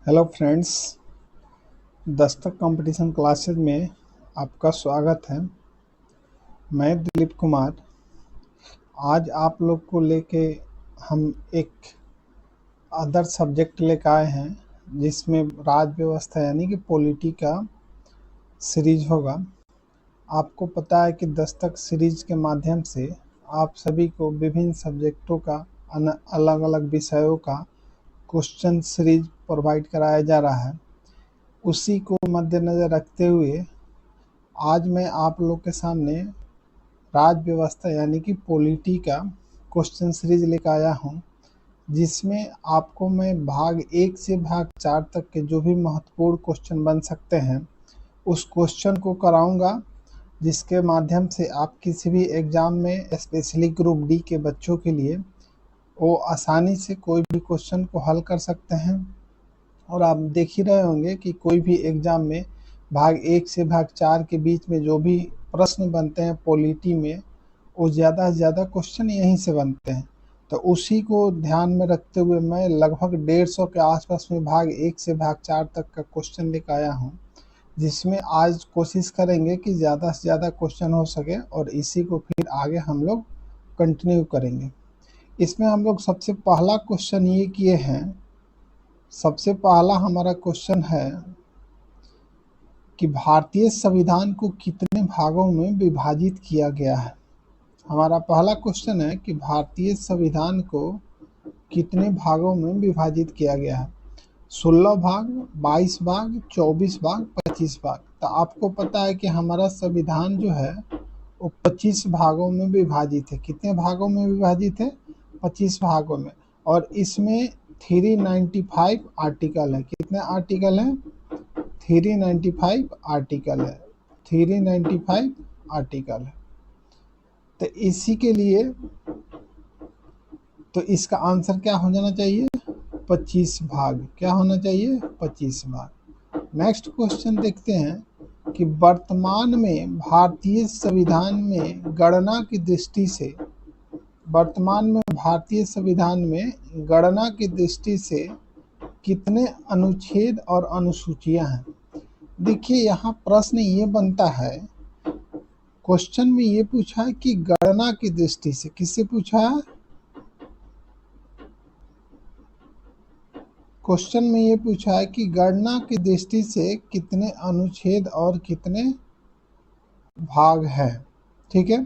Hello friends, Dastak competition classes में आपका स्वागत है। मैं दिलीप कुमार आज आप लोग को लेके हम एक अदर सब्जेक्ट लेकर आए हैं जिसमें राज्य व्यवस्था यानी कि पॉलिटी का सीरीज होगा। आपको पता है कि दस्तक सीरीज के माध्यम से आप सभी को विभिन्न सब्जेक्टों का अलग अलग विषयों का क्वेश्चन सीरीज प्रोवाइड कराया जा रहा है। उसी को मद्देनज़र रखते हुए आज मैं आप लोग के सामने राज्य व्यवस्था यानी कि पॉलिटी का क्वेश्चन सीरीज लेकर आया हूँ, जिसमें आपको मैं भाग 1 से भाग 4 तक के जो भी महत्वपूर्ण क्वेश्चन बन सकते हैं उस क्वेश्चन को कराऊंगा, जिसके माध्यम से आप किसी भी एग्ज़ाम में स्पेशली ग्रुप डी के बच्चों के लिए वो आसानी से कोई भी क्वेश्चन को हल कर सकते हैं। और आप देख ही रहे होंगे कि कोई भी एग्ज़ाम में भाग 1 से भाग 4 के बीच में जो भी प्रश्न बनते हैं पॉलिटी में, वो ज़्यादा से ज़्यादा क्वेश्चन यहीं से बनते हैं। तो उसी को ध्यान में रखते हुए मैं लगभग 150 के आसपास में भाग 1 से भाग 4 तक का क्वेश्चन लेकर आया हूँ, जिसमें आज कोशिश करेंगे कि ज़्यादा से ज़्यादा क्वेश्चन हो सके और इसी को फिर आगे हम लोग कंटिन्यू करेंगे। इसमें हम लोग सबसे पहला क्वेश्चन ये किए हैं, सबसे पहला हमारा क्वेश्चन है कि भारतीय संविधान को कितने भागों में विभाजित किया गया है। हमारा पहला क्वेश्चन है कि भारतीय संविधान को कितने भागों में विभाजित किया गया है। 16 भाग, 22 भाग, 24 भाग, 25 भाग। तो आपको पता है कि हमारा संविधान जो है वो 25 भागों में विभाजित है। कितने भागों में विभाजित है? 25 भागों में। और इसमें 395 आर्टिकल है। कितने आर्टिकल हैं? 395 आर्टिकल है। 395 आर्टिकल है। तो इसी के लिए तो इसका आंसर क्या हो जाना चाहिए? 25 भाग। क्या होना चाहिए? 25 भाग। नेक्स्ट क्वेश्चन देखते हैं कि वर्तमान में भारतीय संविधान में गणना की दृष्टि से कितने अनुच्छेद और अनुसूचियां हैं। देखिए, यहाँ प्रश्न ये बनता है, क्वेश्चन में ये पूछा है कि गणना की दृष्टि से। किससे पूछा है? क्वेश्चन में ये पूछा है कि गणना की दृष्टि से कितने अनुच्छेद और कितने भाग हैं। ठीक है,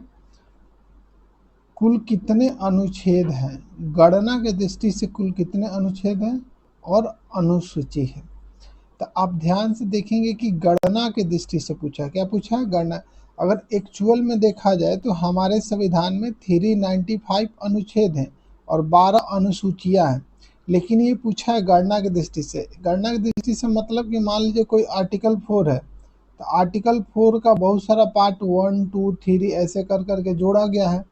कुल कितने अनुच्छेद हैं, गणना की दृष्टि से कुल कितने अनुच्छेद हैं और अनुसूची है। तो आप ध्यान से देखेंगे कि गणना की दृष्टि से पूछा। क्या पूछा है? गणना। अगर एक्चुअल में देखा जाए तो हमारे संविधान में 395 अनुच्छेद हैं और 12 अनुसूचियां हैं, लेकिन ये पूछा है गणना की दृष्टि से। गणना की दृष्टि से मतलब कि मान लीजिए कोई आर्टिकल 4 है, तो आर्टिकल 4 का बहुत सारा पार्ट 1, 2, 3 ऐसे कर करके जोड़ा गया है।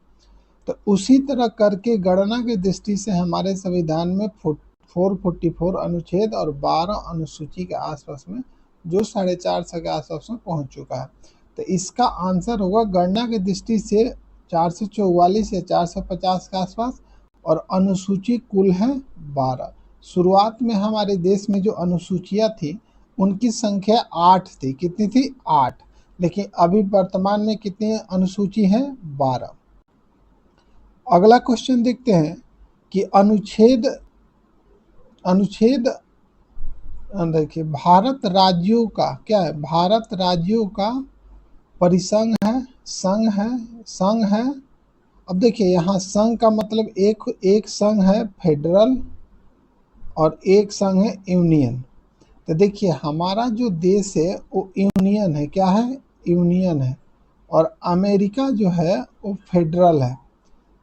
तो उसी तरह करके गणना की दृष्टि से हमारे संविधान में 444 अनुच्छेद और 12 अनुसूची के आसपास में, जो 450 के आसपास में पहुंच चुका है। तो इसका आंसर होगा गणना की दृष्टि से 444 या 450 के आसपास, और अनुसूची कुल है 12। शुरुआत में हमारे देश में जो अनुसूचियां थी उनकी संख्या 8 थी। कितनी थी? 8। लेकिन अभी वर्तमान में कितनी अनुसूची है? 12। अगला क्वेश्चन देखते हैं कि अनुच्छेद देखिए, भारत राज्यों का क्या है? भारत राज्यों का परिसंघ है, संघ है। अब देखिए, यहाँ संघ का मतलब एक संघ है फेडरल और एक संघ है यूनियन। तो देखिए, हमारा जो देश है वो यूनियन है। क्या है? यूनियन है। और अमेरिका जो है वो फेडरल है।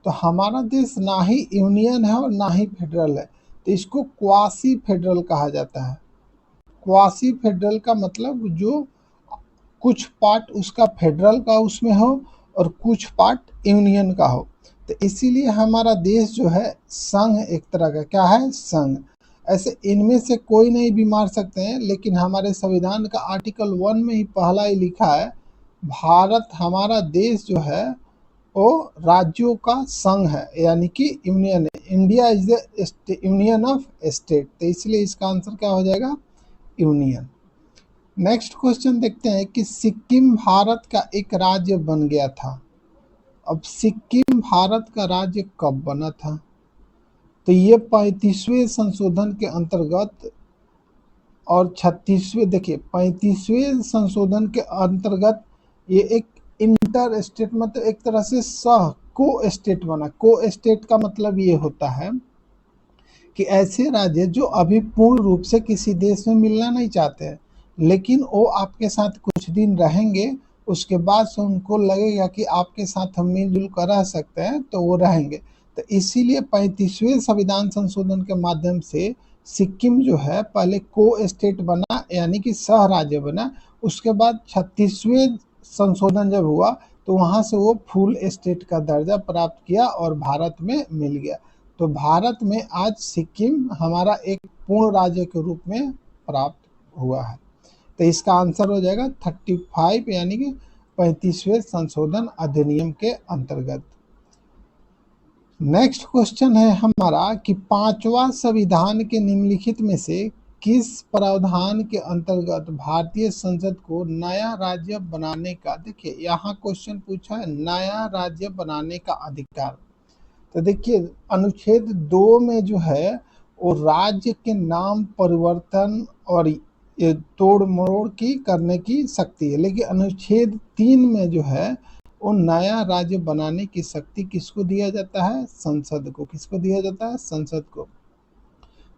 तो हमारा देश ना ही यूनियन है और ना ही फेडरल है, तो इसको क्वासी फेडरल कहा जाता है। क्वासी फेडरल का मतलब जो कुछ पार्ट उसका फेडरल का उसमें हो और कुछ पार्ट यूनियन का हो। तो इसीलिए हमारा देश जो है संघ एक तरह का। क्या है? संघ। ऐसे इनमें से कोई नहीं भी मार सकते हैं, लेकिन हमारे संविधान का आर्टिकल 1 में ही पहला ही लिखा है, भारत हमारा देश जो है वो राज्यों का संघ है, यानी कि यूनियन है। India is the union of state, तो इसलिए इसका आंसर क्या हो जाएगा? यूनियन। नेक्स्ट क्वेश्चन देखते हैं कि सिक्किम भारत का एक राज्य बन गया था। अब सिक्किम भारत का राज्य कब बना था? तो ये 35वें संशोधन के अंतर्गत और 36वें, देखिए 35वें संशोधन के अंतर्गत ये एक इंटर स्टेट, मतलब एक तरह से सह को स्टेट बना। को स्टेट का मतलब ये होता है कि ऐसे राज्य जो अभी पूर्ण रूप से किसी देश में मिलना नहीं चाहते हैं, लेकिन वो आपके साथ कुछ दिन रहेंगे, उसके बाद से उनको लगेगा कि आपके साथ हम मिलजुल कर रह सकते हैं, तो वो रहेंगे। तो इसीलिए 35वें संविधान संशोधन के माध्यम से सिक्किम जो है पहले को स्टेट बना, यानी कि सह राज्य बना। उसके बाद 36वें संशोधन जब हुआ तो वहां से वो फुल स्टेट का दर्जा प्राप्त किया और भारत में मिल गया। तो भारत में आज सिक्किम हमारा एक पूर्ण राज्य के रूप में प्राप्त हुआ है। तो इसका आंसर हो जाएगा 35, यानी कि 35वें संशोधन अधिनियम के अंतर्गत। नेक्स्ट क्वेश्चन है हमारा कि 5वां संविधान के निम्नलिखित में से किस प्रावधान के अंतर्गत भारतीय संसद को नया राज्य बनाने का, देखिए यहाँ क्वेश्चन पूछा है नया राज्य बनाने का अधिकार। तो देखिए अनुच्छेद 2 में जो है वो राज्य के नाम परिवर्तन और ये तोड़ मरोड़ की करने की शक्ति है, लेकिन अनुच्छेद 3 में जो है वो नया राज्य बनाने की शक्ति किसको दिया जाता है? संसद को। किसको दिया जाता है? संसद को।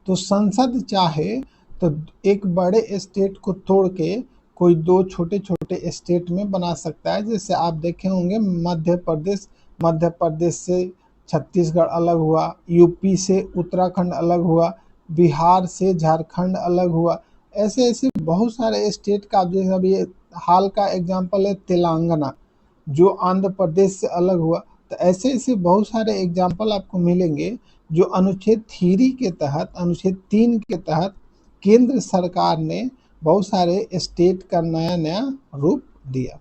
तो संसद चाहे तो एक बड़े स्टेट को तोड़ के कोई 2 छोटे छोटे स्टेट में बना सकता है। जैसे आप देखे होंगे मध्य प्रदेश से छत्तीसगढ़ अलग हुआ, यूपी से उत्तराखंड अलग हुआ, बिहार से झारखंड अलग हुआ। ऐसे ऐसे बहुत सारे स्टेट का, जैसे अभी हाल का एग्जाम्पल है तेलंगाना, जो आंध्र प्रदेश से अलग हुआ। तो ऐसे ऐसे बहुत सारे एग्जाम्पल आपको मिलेंगे जो अनुच्छेद 3 के तहत, अनुच्छेद 3 के तहत केंद्र सरकार ने बहुत सारे स्टेट का नया नया रूप दिया।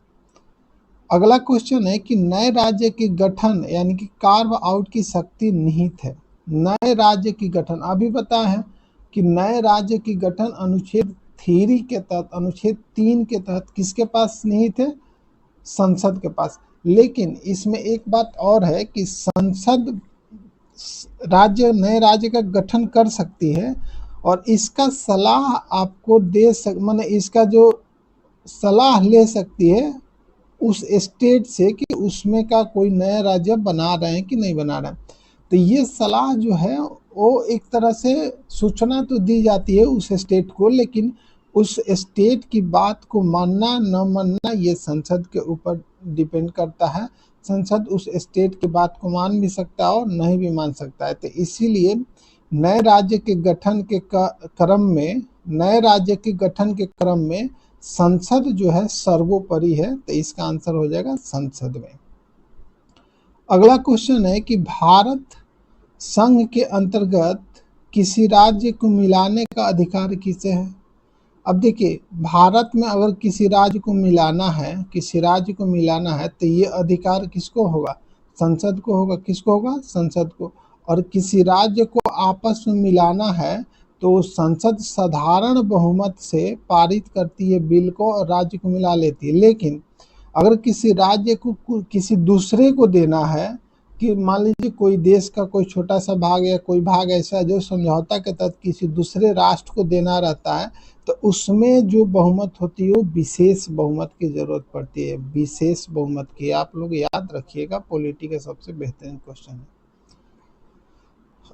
अगला क्वेश्चन है कि नए राज्य के गठन यानी कि कार्व आउट की शक्ति निहित है। नए राज्य की गठन अभी पता है कि नए राज्य की गठन अनुच्छेद 3 के तहत, अनुच्छेद 3 के तहत किसके पास निहित है? संसद के पास। लेकिन इसमें एक बात और है कि संसद नए राज्य का गठन कर सकती है और इसका सलाह आपको माने इसका जो सलाह ले सकती है उस स्टेट से कि उसमें का कोई नया राज्य बना रहे हैं कि नहीं बना रहे हैं। तो ये सलाह जो है वो एक तरह से सूचना तो दी जाती है उस स्टेट को, लेकिन उस स्टेट की बात को मानना न मानना ये संसद के ऊपर डिपेंड करता है। संसद उस स्टेट की बात को मान भी सकता है और नहीं भी मान सकता है। तो इसीलिए नए राज्य के गठन के क्रम में संसद जो है सर्वोपरि है। तो इसका आंसर हो जाएगा संसद में। अगला क्वेश्चन है कि भारत संघ के अंतर्गत किसी राज्य को मिलाने का अधिकार किसे है? अब देखिए भारत में अगर किसी राज्य को मिलाना है तो ये अधिकार किसको होगा? संसद को होगा। किसको होगा? संसद को। और किसी राज्य को आपस में मिलाना है तो संसद साधारण बहुमत से पारित करती है बिल को और राज्य को मिला लेती है। लेकिन अगर किसी राज्य को किसी दूसरे को देना है, कि मान लीजिए कोई देश का कोई छोटा सा भाग या कोई भाग ऐसा जो समझौता के तहत किसी दूसरे राष्ट्र को देना रहता है, तो उसमें जो बहुमत होती है वो विशेष बहुमत की जरूरत पड़ती है। विशेष बहुमत की आप लोग याद रखिएगा, पॉलिटी का सबसे बेहतरीन क्वेश्चन है।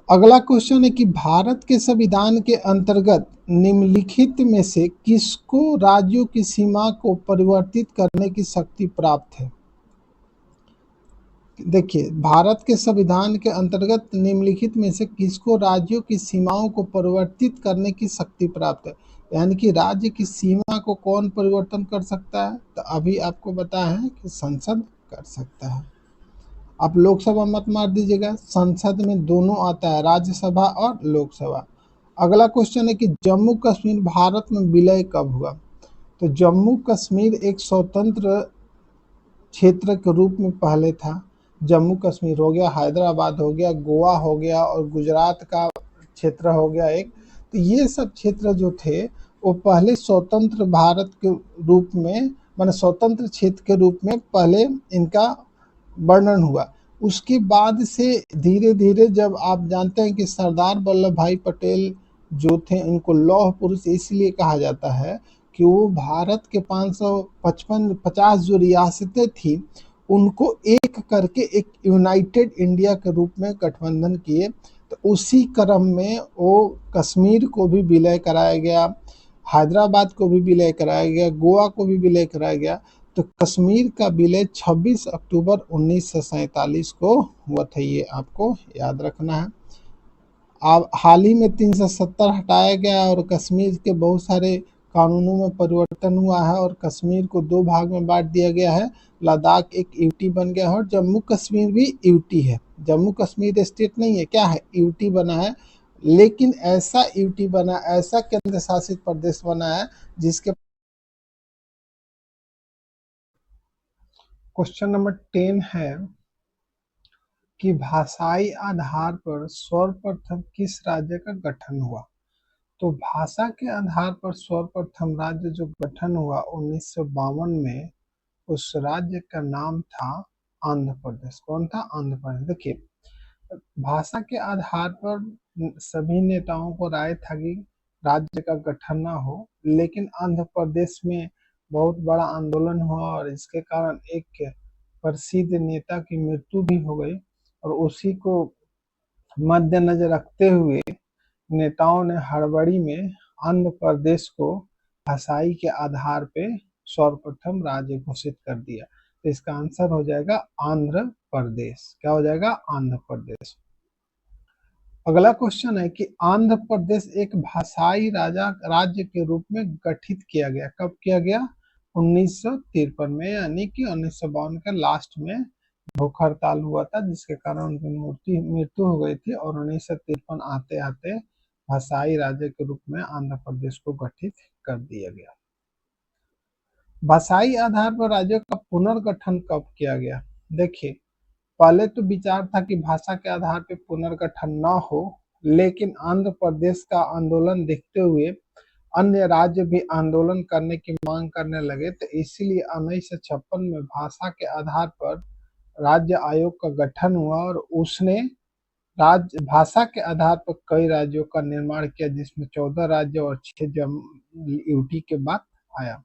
अगला क्वेश्चन है कि भारत के संविधान के अंतर्गत निम्नलिखित में से किसको राज्यों की सीमा को परिवर्तित करने की शक्ति प्राप्त है? देखिए भारत के संविधान के अंतर्गत निम्नलिखित में से किसको राज्यों की सीमाओं को परिवर्तित करने की शक्ति प्राप्त है? यानी कि राज्य की सीमा को कौन परिवर्तन कर सकता है? तो अभी आपको बताया है कि संसद कर सकता है। आप लोकसभा मत मार दीजिएगा, संसद में दोनों आता है, राज्यसभा और लोकसभा। अगला क्वेश्चन है कि जम्मू कश्मीर भारत में विलय कब हुआ? तो जम्मू कश्मीर एक स्वतंत्र क्षेत्र के रूप में पहले था, जम्मू कश्मीर हो गया, हैदराबाद हो गया, गोवा हो गया और गुजरात का क्षेत्र हो गया एक। तो ये सब क्षेत्र जो थे वो पहले स्वतंत्र भारत के रूप में, माने स्वतंत्र क्षेत्र के रूप में पहले इनका वर्णन हुआ। उसके बाद से धीरे धीरे, जब आप जानते हैं कि सरदार वल्लभ भाई पटेल जो थे, इनको लौह पुरुष इसलिए कहा जाता है कि वो भारत के 555 50 जो रियासतें थी उनको एक करके एक यूनाइटेड इंडिया के रूप में गठबंधन किए। तो उसी क्रम में वो कश्मीर को भी विलय कराया गया, हैदराबाद को भी विलय कराया गया, गोवा को भी विलय कराया गया। तो कश्मीर का विलय 26 अक्टूबर 1947 को हुआ था, ये आपको याद रखना है। अब हाल ही में 370 हटाया गया और कश्मीर के बहुत सारे कानूनों में परिवर्तन हुआ है और कश्मीर को दो भाग में बांट दिया गया है। लद्दाख एक यूटी बन गया है और जम्मू कश्मीर भी यूटी है। जम्मू कश्मीर स्टेट नहीं है, क्या है, यूटी बना है। लेकिन ऐसा यूटी बना, ऐसा केंद्र शासित प्रदेश बना है जिसके। क्वेश्चन नंबर 10 है कि भाषाई आधार पर सर्वप्रथम किस राज्य का गठन हुआ। तो भाषा के आधार पर सर्वप्रथम राज्य जो गठन हुआ 1952 में, उस राज्य का नाम था आंध्र प्रदेश। कौन था? आंध्र प्रदेश। देखिए, भाषा के आधार पर सभी नेताओं को राय था कि राज्य का गठन ना हो, लेकिन आंध्र प्रदेश में बहुत बड़ा आंदोलन हुआ और इसके कारण एक प्रसिद्ध नेता की मृत्यु भी हो गई। और उसी को मद्देनजर रखते हुए नेताओं ने हड़बड़ी में आंध्र प्रदेश को भाषाई के आधार पे सर्वप्रथम राज्य घोषित कर दिया। तो इसका आंसर हो जाएगा आंध्र प्रदेश। क्या हो जाएगा? आंध्र प्रदेश। अगला क्वेश्चन है कि आंध्र प्रदेश एक भाषाई राज्य के रूप में गठित किया गया। कब किया गया? 1953 में, यानी कि 1952 के लास्ट में भूख हड़ताल हुआ था जिसके कारण उनकी मृत्यु हो गई थी और 1953 आते आते भाषाई राज्य के रूप में आंध्र प्रदेश को गठित कर दिया गया। भाषाई आधार पर राज्यों का पुनर्गठन कब किया गया? देखिए, पहले तो विचार था कि भाषा के आधार पर पुनर्गठन न हो, लेकिन आंध्र प्रदेश का आंदोलन देखते हुए अन्य राज्य भी आंदोलन करने की मांग करने लगे। तो इसीलिए 1956 में भाषा के आधार पर राज्य आयोग का गठन हुआ और उसने राज्य भाषा के आधार पर कई राज्यों का निर्माण किया, जिसमें 14 राज्य और 6 यूटी के बाद आया।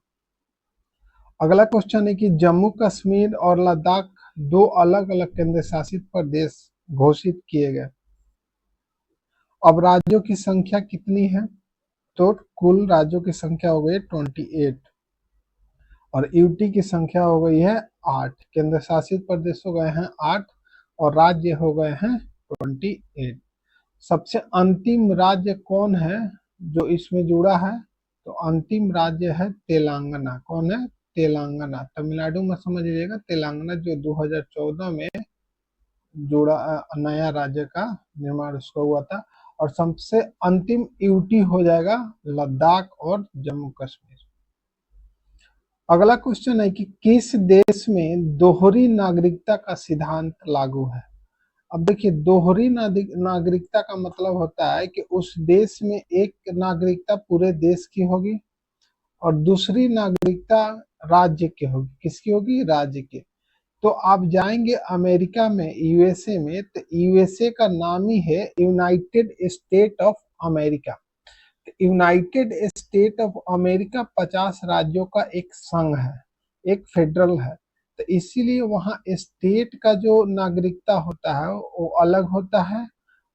अगला क्वेश्चन है कि जम्मू कश्मीर और लद्दाख दो अलग अलग केंद्र शासित प्रदेश घोषित किए गए। अब राज्यों की संख्या कितनी है? तो कुल राज्यों की संख्या हो गई 28 और यूटी की संख्या हो गई है 8। केंद्र शासित प्रदेश हो गए हैं 8 और राज्य हो गए हैं 28। सबसे अंतिम राज्य कौन है जो इसमें जुड़ा है? तो अंतिम राज्य है तेलंगाना। कौन है? तेलंगाना। तमिलनाडु में समझ लीजिएगा, तेलंगाना जो 2014 में जुड़ा नया राज्य का निर्माण उसका हुआ था। और सबसे अंतिम यूटी हो जाएगा लद्दाख और जम्मू कश्मीर। अगला क्वेश्चन है कि किस देश में दोहरी नागरिकता का सिद्धांत लागू है? अब देखिए, दोहरी नागरिकता का मतलब होता है कि उस देश में एक नागरिकता पूरे देश की होगी और दूसरी नागरिकता राज्य की होगी। किसकी होगी? राज्य की। तो आप जाएंगे अमेरिका में, यूएसए में, तो यूएसए का नाम ही है United state of America. United state of America 50 राज्यों का एक संघ है, एक फेडरल है। तो इसीलिए वहाँ स्टेट का जो नागरिकता होता है वो अलग होता है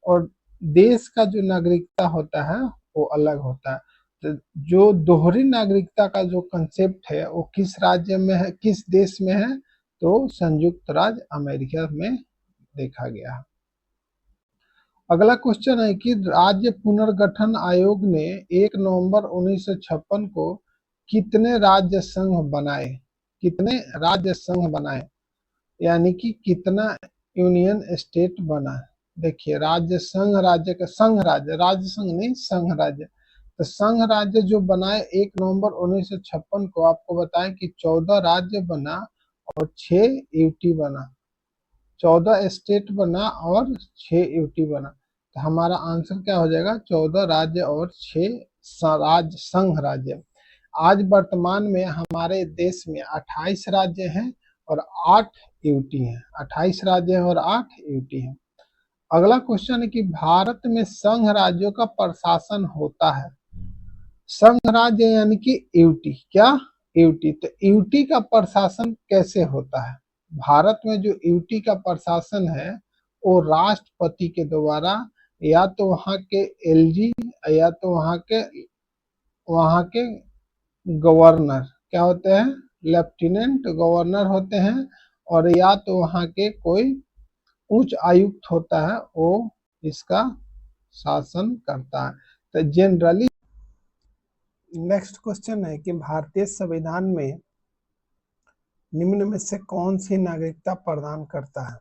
और देश का जो नागरिकता होता है वो अलग होता है। तो जो दोहरी नागरिकता का जो कंसेप्ट है वो किस राज्य में है, किस देश में है? तो संयुक्त राज्य अमेरिका में देखा गया है। अगला क्वेश्चन है कि राज्य पुनर्गठन आयोग ने 1 नवंबर 1956 को कितने राज्य संघ बनाए? कितने राज्य संघ बनाए, यानी कि कितना यूनियन स्टेट बना? देखिए, राज्य संघ, राज्य का संघ, राज्य संघ नहीं, संघ राज्य। तो संघ राज्य जो बनाए 1 नवंबर 1956 को, आपको बताएं कि 14 राज्य बना और 6 यूटी बना। 14 स्टेट बना और 6 यूटी बना। तो हमारा आंसर क्या हो जाएगा, 14 राज्य और 6 राज्य, संघ राज्य। आज वर्तमान में हमारे देश में 28 राज्य हैं और 8 यूटी हैं। 28 राज्य हैं और 8 यूटी हैं। अगला क्वेश्चन है कि भारत में संघ राज्यों का प्रशासन होता है। संघ राज्य यानी कि यूटी, क्या यूटी। तो यूटी का प्रशासन कैसे होता है? भारत में जो यूटी का प्रशासन है वो राष्ट्रपति के द्वारा, या तो वहां के एलजी, या तो वहां के गवर्नर क्या होते हैं, लेफ्टिनेंट गवर्नर होते हैं, और या तो वहां के कोई उच्च आयुक्त होता है, वो इसका शासन करता है। तो जनरली नेक्स्ट क्वेश्चन है कि भारतीय संविधान में निम्न में से कौन सी नागरिकता प्रदान करता है?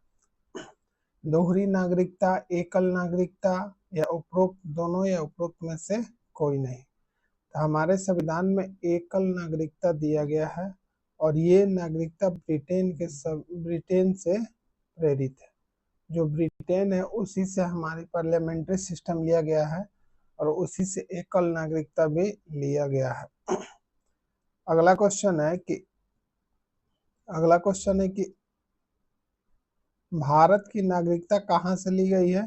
दोहरी नागरिकता, एकल नागरिकता, या उपरोक्त दोनों, या उपरोक्त में से कोई नहीं। तो हमारे संविधान में एकल नागरिकता दिया गया है और ये नागरिकता ब्रिटेन से प्रेरित है। जो ब्रिटेन है उसी से हमारी पार्लियामेंट्री सिस्टम लिया गया है और उसी से एकल नागरिकता भी लिया गया है। अगला क्वेश्चन है कि भारत की नागरिकता कहाँ से ली गई है?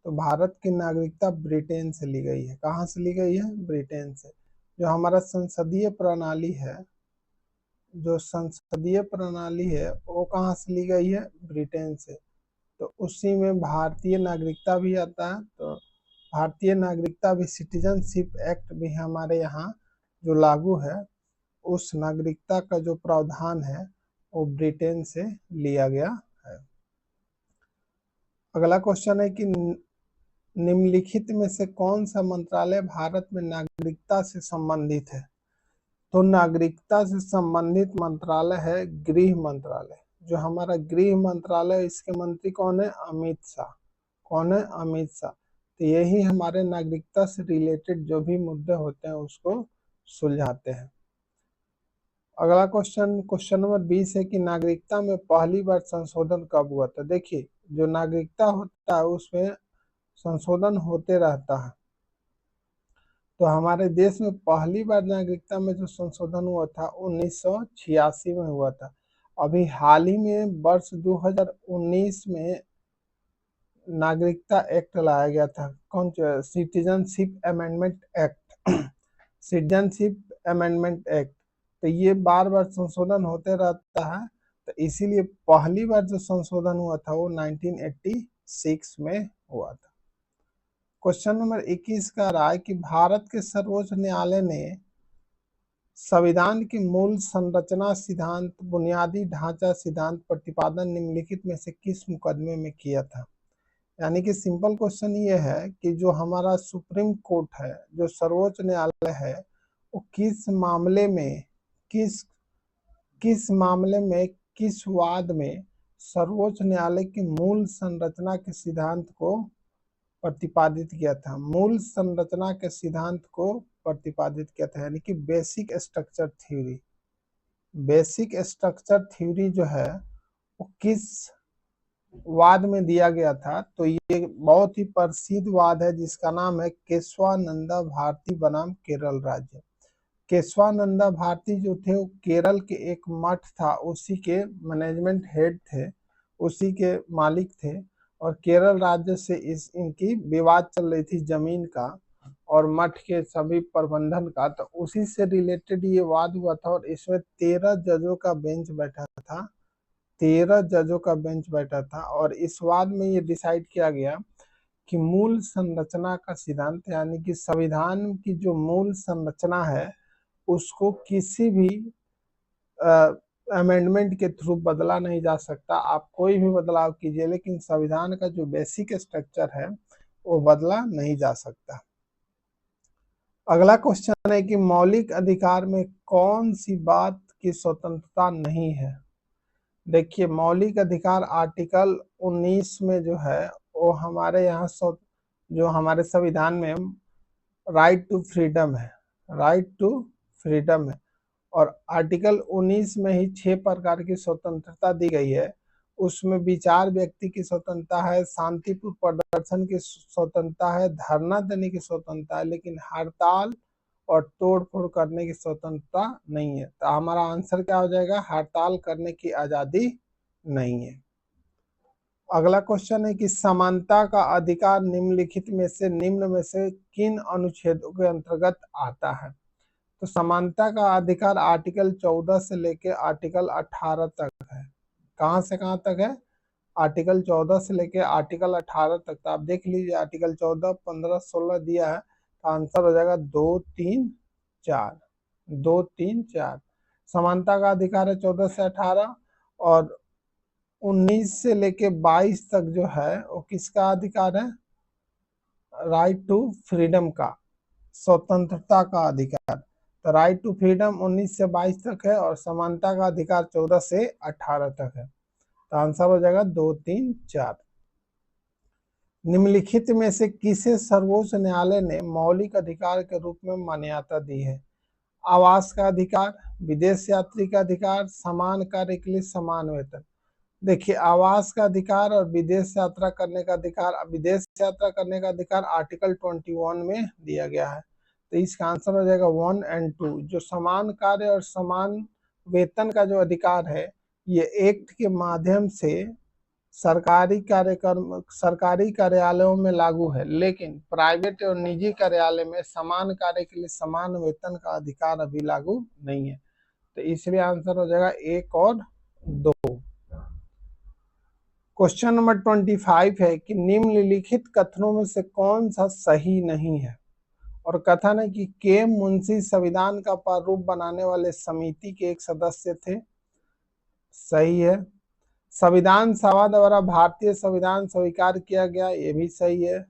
तो भारत की नागरिकता ब्रिटेन से ली गई है। कहाँ से ली गई है? ब्रिटेन से। जो हमारा संसदीय प्रणाली है वो कहाँ से ली गई है? ब्रिटेन से। तो उसी में भारतीय नागरिकता भी आता है। तो भारतीय नागरिकता भी, सिटीजनशिप एक्ट भी हमारे यहाँ जो लागू है, उस नागरिकता का जो प्रावधान है वो ब्रिटेन से लिया गया है। अगला क्वेश्चन है कि निम्नलिखित में से कौन सा मंत्रालय भारत में नागरिकता से संबंधित है? तो नागरिकता से संबंधित मंत्रालय है गृह मंत्रालय। जो हमारा गृह मंत्रालय, इसके मंत्री कौन है? अमित शाह। कौन है? अमित शाह। तो यही हमारे नागरिकता से रिलेटेड जो भी मुद्दे होते हैं उसको सुलझाते हैं। अगला क्वेश्चन नंबर 20 है कि नागरिकता में पहली बार संशोधन कब हुआ था? देखिए, जो नागरिकता होता है उसमें संशोधन होते रहता है। तो हमारे देश में पहली बार नागरिकता में जो संशोधन हुआ था 1986 में हुआ था। अभी हाल ही में वर्ष 2019 में नागरिकता एक्ट लाया गया था। कौन? Citizenship amendment act. Citizenship amendment act. तो ये बार बार संशोधन होते रहता है। तो इसीलिए पहली बार जो संशोधन हुआ था वो 1986 में हुआ था। क्वेश्चन नंबर 21 का रहा है कि भारत के सर्वोच्च न्यायालय ने संविधान की मूल संरचना सिद्धांत, बुनियादी ढांचा सिद्धांत प्रतिपादन निम्नलिखित में से किस मुकदमे में किया था? यानी कि सिंपल क्वेश्चन ये है कि जो हमारा सुप्रीम कोर्ट है, जो सर्वोच्च न्यायालय है, वो किस मामले में किस वाद में सर्वोच्च न्यायालय की मूल संरचना के सिद्धांत को प्रतिपादित किया था? मूल संरचना के सिद्धांत को प्रतिपादित किया था, यानी कि basic structure theory. Basic structure theory जो है वो किस वाद में दिया गया था? तो ये बहुत ही प्रसिद्ध वाद है जिसका नाम है केशवानंदा भारती बनाम केरल राज्य। केशवानंदा भारती जो थे वो केरल के एक मठ था, उसी के मैनेजमेंट हेड थे, उसी के मालिक थे। और केरल राज्य से इनकी विवाद चल रही थी जमीन का और मठ के सभी प्रबंधन का। तो उसी से रिलेटेड ये वाद हुआ था और इसमें 13 जजों का बेंच बैठा था। 13 जजों का बेंच बैठा था और इस वाद में ये डिसाइड किया गया कि मूल संरचना का सिद्धांत, यानी कि संविधान की जो मूल संरचना है उसको किसी भी अमेंडमेंट के थ्रू बदला नहीं जा सकता। आप कोई भी बदलाव कीजिए, लेकिन संविधान का जो बेसिक स्ट्रक्चर है वो बदला नहीं जा सकता। अगला क्वेश्चन है कि मौलिक अधिकार में कौन सी बात की स्वतंत्रता नहीं है? देखिए, मौलिक अधिकार आर्टिकल 19 में जो है वो हमारे यहाँ जो हमारे संविधान में राइट टू फ्रीडम है, राइट टू फ्रीडम है। और आर्टिकल 19 में ही 6 प्रकार की स्वतंत्रता दी गई है। उसमें विचार व्यक्ति की स्वतंत्रता है, शांतिपूर्ण प्रदर्शन की स्वतंत्रता है, धरना देने की स्वतंत्रता है, लेकिन हड़ताल और तोड़ फोड़ करने की स्वतंत्रता नहीं है। तो हमारा आंसर क्या हो जाएगा, हड़ताल करने की आजादी नहीं है। अगला क्वेश्चन है कि समानता का अधिकार निम्न में से किन अनुच्छेदों के अंतर्गत आता है। तो समानता का अधिकार आर्टिकल 14 से लेकर आर्टिकल 18 तक है। कहां से कहां तक है, आर्टिकल 14 से लेकर आर्टिकल 18 तक। तो आप देख लीजिए आर्टिकल 14, 15, 16 दिया है, तो आंसर हो जाएगा 2, 3, 4। 2, 3, 4 समानता का अधिकार है 14 से 18, और 19 से लेके 22 तक जो है वो किसका अधिकार है, राइट टू फ्रीडम का, स्वतंत्रता का अधिकार। तो राइट टू फ्रीडम 19 से 22 तक है, और समानता का अधिकार 14 से 18 तक है। तो आंसर हो जाएगा 2, 3, 4। निम्नलिखित में से किसे सर्वोच्च न्यायालय ने मौलिक अधिकार के रूप में मान्यता दी है। आवास का अधिकार, विदेश यात्री का अधिकार, समान कार्य के लिए समान वेतन। देखिए आवास का अधिकार और विदेश यात्रा करने का अधिकार, विदेश यात्रा करने का अधिकार आर्टिकल 21 में दिया गया है। तो इसका आंसर हो जाएगा 1 और 2। जो समान कार्य और समान वेतन का जो अधिकार है, ये एक्ट के माध्यम से सरकारी कार्यालयों में लागू है, लेकिन प्राइवेट और निजी कार्यालय में समान कार्य के लिए समान वेतन का अधिकार अभी लागू नहीं है। तो इसलिए आंसर हो जाएगा 1 और 2। क्वेश्चन नंबर 25 है कि निम्नलिखित कथनों में से कौन सा सही नहीं है। और कथन है कि के मुंशी संविधान का प्रारूप बनाने वाले समिति के एक सदस्य थे, सही है। संविधान सभा द्वारा भारतीय संविधान स्वीकार किया गया, ये भी सही है।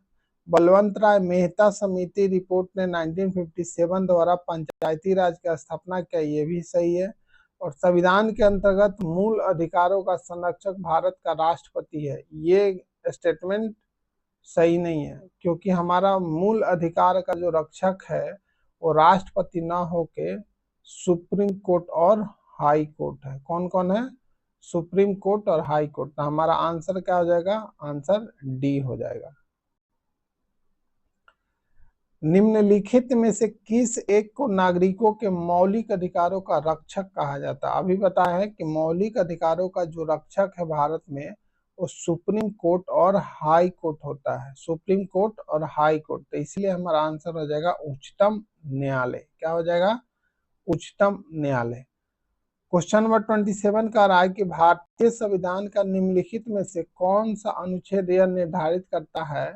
बलवंत राय मेहता समिति रिपोर्ट ने 1957 द्वारा पंचायती राज की स्थापना किया, ये भी सही है। और संविधान के अंतर्गत मूल अधिकारों का संरक्षक भारत का राष्ट्रपति है, ये स्टेटमेंट सही नहीं है, क्योंकि हमारा मूल अधिकार का जो रक्षक है वो राष्ट्रपति ना होके सुप्रीम कोर्ट और हाई कोर्ट है। कौन कौन है, सुप्रीम कोर्ट और हाई कोर्ट। तो हमारा आंसर क्या हो जाएगा, आंसर डी हो जाएगा। निम्नलिखित में से किस एक को नागरिकों के मौलिक अधिकारों का रक्षक कहा जाता है। अभी बताया है कि मौलिक अधिकारों का जो रक्षक है भारत में वो सुप्रीम कोर्ट और हाई कोर्ट होता है, सुप्रीम कोर्ट और हाई कोर्ट। तो इसलिए हमारा आंसर हो जाएगा उच्चतम न्यायालय। क्या हो जाएगा, उच्चतम न्यायालय। क्वेश्चन नंबर 27 का रहा है कि भारतीय संविधान का निम्नलिखित में से कौन सा अनुच्छेद यह निर्धारित करता है